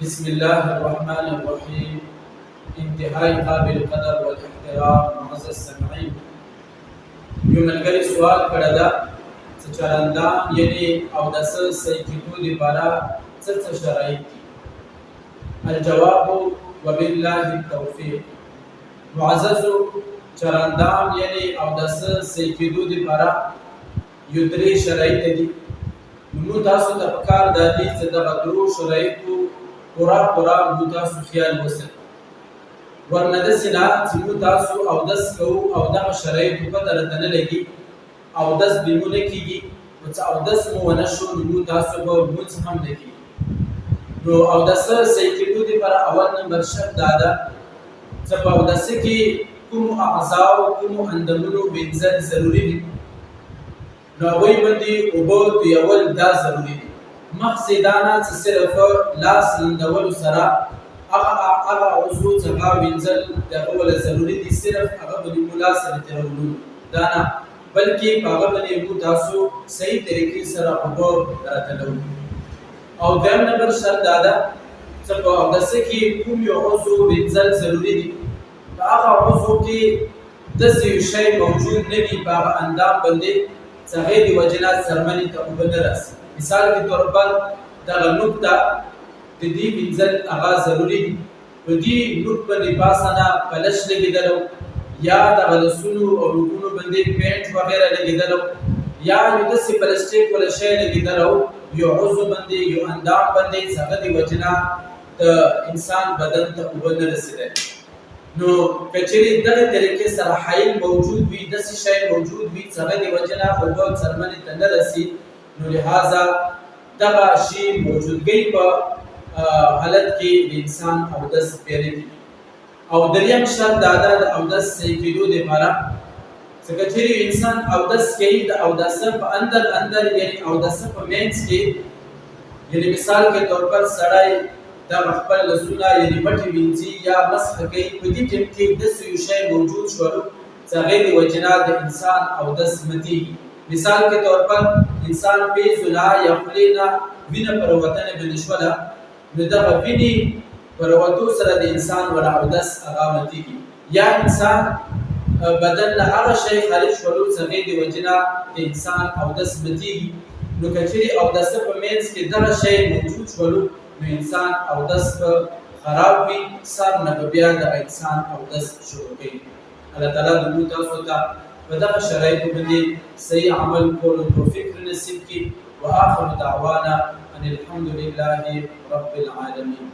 بسم الله الرحمن الرحيم. انتهاء قابل قدر والاحترام معزز سمعين. یو ملګری سوال کړی ده چې چرندان یعنې اودس صحیح کېدو دپاره څه څه شرایط دي؟ الجواب وبالله التوفیق. معززو چرندان یعنې اودس صحیح کېدو دپاره یو درې شرایط دي. نو تاسو ته پکار دا دي چې دغه درو شرایطو پورا موږ تاسو خیال وساتو. ورنه داسې نه چې موږ تاسو اودس کوو او دغه شرایطو پته راته نه لګي، اودس بې مو نه کېږي، نو چې اودس مو ونه شو نو موږ تاسو به لمونځ هم نه کېږي. نو اودس صحیح کېدو دپاره اول نمبر شرط دا ده چې په اودسه کې کومو اعضاو کومو اندامونو وینځل ضروري دي، نو هغوی باندې اوبه تویول دا ضروري دي. مخکې دا نه چې صرف لاس لندولو سره هغه عضو چې هغه وینځل د هغه وله ضروري دي، صرف هغه باندې مو لاس سره تېرولو دا نه، بلکې په هغه باندې مو تاسو صحیح طریقې سره اوبه راتلو. او دویم نمبر شرط دا ده چې په اودسه کې کوم یو عضو وینځل ضروري دي، په هغه عضو کې داسې یو شی موجود نه وي په هغه اندام باندې چې هغې د وجې نه څرمنې ته اوبه نه راسي. مثال کے طور پر دغه نوک ته د دې وینځل هغه ضروري دي. په دې نوک باندې پاسه نه پلش لګېدلو یا دغه لاسونو او نوکونو باندې پینټ وغیره لګېدلو یا یو داسې پلسټیک ولا شی لګېدلو یو عضو باندې یو اندام باندې چې هغه د وجې نه د انسان بدن ته اوبه نه رسېدلی. نو که چېرې دغه طریقې سره حایل موجود وي، داسې شی موجود وي چې هغه د وجې نه اوبه څرمنې ته نه رسي، نو لہذا دغه شی موجودګۍ په حالت کې د انسان اودس پیرېږي. او دریم شرط دا ده د اودس صحیح کېدو دپاره چې که چېرې انسان اودس کوي د اودسه په اندر یعنې اودسه په منځ کې، یعنې مثال کے طور پر سړی دغه خپل لاسونه یعنې مټې وینځي یا مسح کوي، په دې ټیم کې داسې یو شی موجود شولو چې هغې د وجې نه د انسان اودس ماتېږي. مثال کے طور پر انسان پیزو نه یا خولې نه وینه پر وتنې باندې شوله، نو دغه وینې پر وتو سره د انسان ولا اودس هغه ماتېږي. یا انسان بدن نه هغه شی خارج شولو چې هغې د وجې نه د انسان اودس ماتېږي. نو که چېرې اودسه په منځ کې دغه شی موجود شولو نو انسان اودس به خراب وي، سر نه به بیا دغه انسان اودس شروع کوي. الله تعالی د موږ تاسو ته په دغه شرایطو باندې صحیح عمل کولو توفیق نصیب کړي. واخر دعوانا ان الحمد لله رب العالمين.